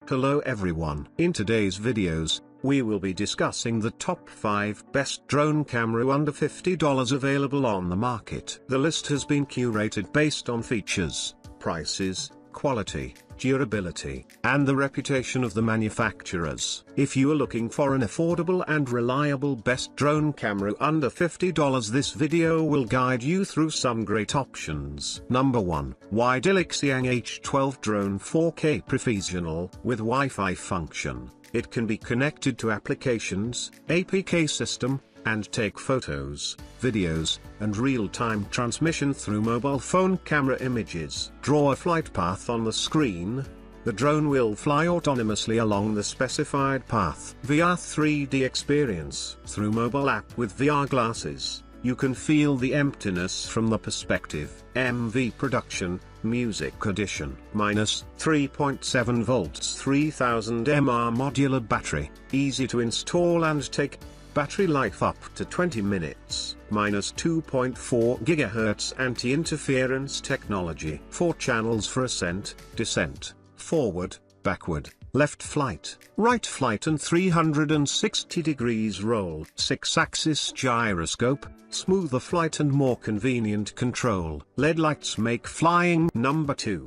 Hello everyone. In today's videos, we will be discussing the top 5 best drone camera under $50 available on the market. The list has been curated based on features, prices, quality, durability, and the reputation of the manufacturers. If you are looking for an affordable and reliable best drone camera under $50, this video will guide you through some great options. Number 1. Weidilixiang H12 Drone 4K Professional with Wi-Fi function. It can be connected to applications, APK system, and take photos, videos, and real-time transmission through mobile phone camera images. Draw a flight path on the screen. The drone will fly autonomously along the specified path. VR 3D experience. Through mobile app with VR glasses, you can feel the emptiness from the perspective. MV production, music edition. -3.7 volts 3000 mAh modular battery. Easy to install and take. Battery life up to 20 minutes. -2.4 GHz anti-interference technology. 4 channels for ascent, descent, forward, backward, left flight, right flight and 360 degrees roll. 6-axis gyroscope, smoother flight and more convenient control. LED lights make flying. Number 2.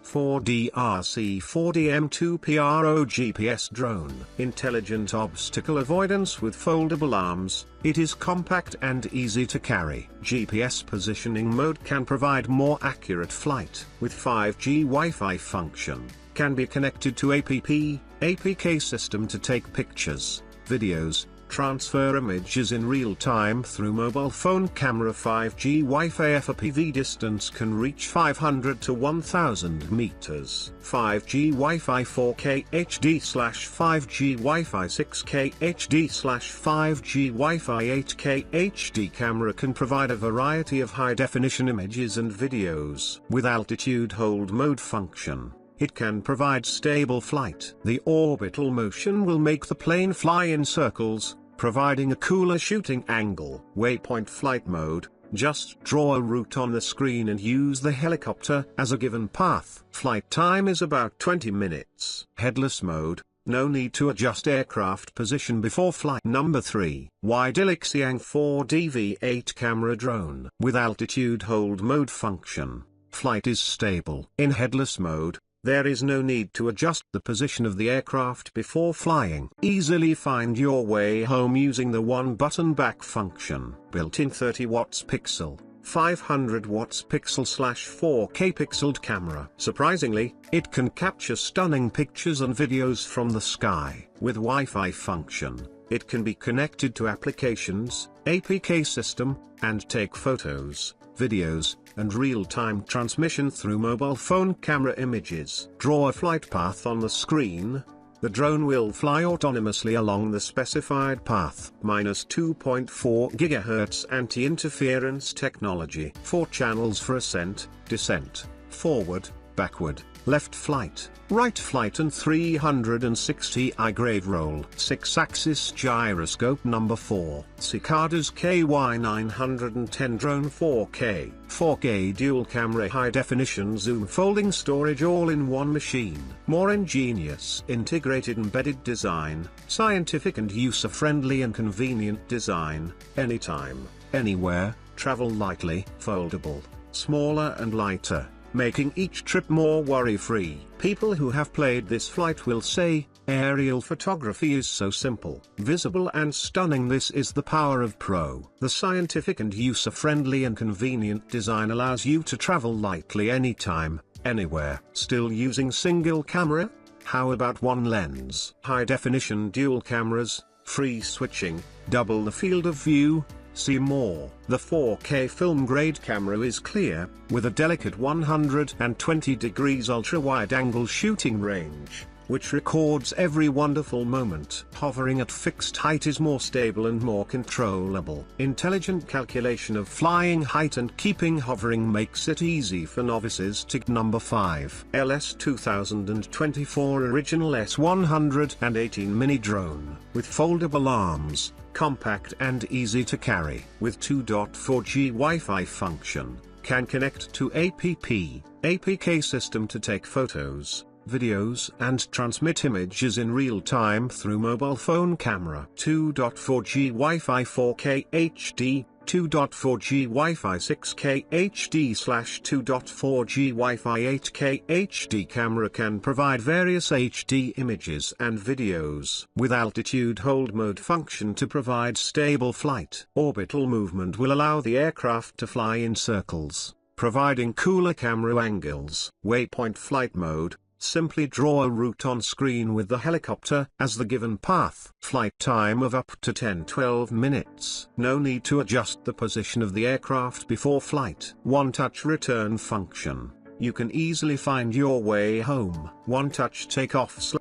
4DRC4DM2PRO GPS Drone. Intelligent obstacle avoidance with foldable arms. It is compact and easy to carry. GPS positioning mode can provide more accurate flight. With 5G Wi-Fi function. Can be connected to APK system to take pictures, videos, transfer images in real time through mobile phone camera. 5G Wi-Fi FPV distance can reach 500 to 1000 meters. 5G Wi-Fi 4K HD/5G Wi-Fi 6K HD/5G Wi-Fi 8K HD camera can provide a variety of high-definition images and videos. With altitude hold mode function, it can provide stable flight. The orbital motion will make the plane fly in circles, providing a cooler shooting angle. Waypoint flight mode, just draw a route on the screen and use the helicopter as a given path. Flight time is about 20 minutes. Headless mode, no need to adjust aircraft position before flight. Number 3. Weidilixiang 4DV8 camera drone. With altitude hold mode function, flight is stable. In headless mode, there is no need to adjust the position of the aircraft before flying. Easily find your way home using the one-button back function. Built-in 30 watts pixel, 500 watts pixel/4K pixeled camera. Surprisingly, it can capture stunning pictures and videos from the sky. With Wi-Fi function, it can be connected to applications, APK system, and take photos, videos, and real-time transmission through mobile phone camera images. Draw a flight path on the screen. The drone will fly autonomously along the specified path. -2.4 GHz anti-interference technology. 4 channels for ascent, descent, forward, backward, left flight, right flight and 360 grade roll. 6-axis gyroscope. Number 4. Tccicadas KY910 Drone 4K. 4K dual camera high definition zoom folding storage all in one machine. More ingenious integrated embedded design, scientific and user-friendly and convenient design. Anytime, anywhere, travel lightly, foldable, smaller and lighter, making each trip more worry-free. People who have played this flight will say, aerial photography is so simple, visible and stunning. This is the power of Pro. The scientific and user-friendly and convenient design allows you to travel lightly anytime, anywhere. Still using single camera? How about one lens? High-definition dual cameras, free switching, double the field of view. See more. The 4K film grade camera is clear, with a delicate 120 degrees ultra-wide angle shooting range, which records every wonderful moment. Hovering at fixed height is more stable and more controllable. Intelligent calculation of flying height and keeping hovering makes it easy for novices to. Number 5. LS 2024 Original S118 Mini Drone, with foldable arms, compact and easy to carry. With 2.4G Wi-Fi function, can connect to APK system to take photos, videos and transmit images in real time through mobile phone camera. 2.4G Wi-Fi 4K HD, 2.4G Wi-Fi 6K HD/2.4G Wi-Fi 8K HD camera can provide various HD images and videos with altitude hold mode function to provide stable flight. Orbital movement will allow the aircraft to fly in circles, providing cooler camera angles. Waypoint flight mode. Simply draw a route on screen with the helicopter as the given path. Flight time of up to 10-12 minutes. No need to adjust the position of the aircraft before flight. One-touch return function. You can easily find your way home. One-touch takeoff.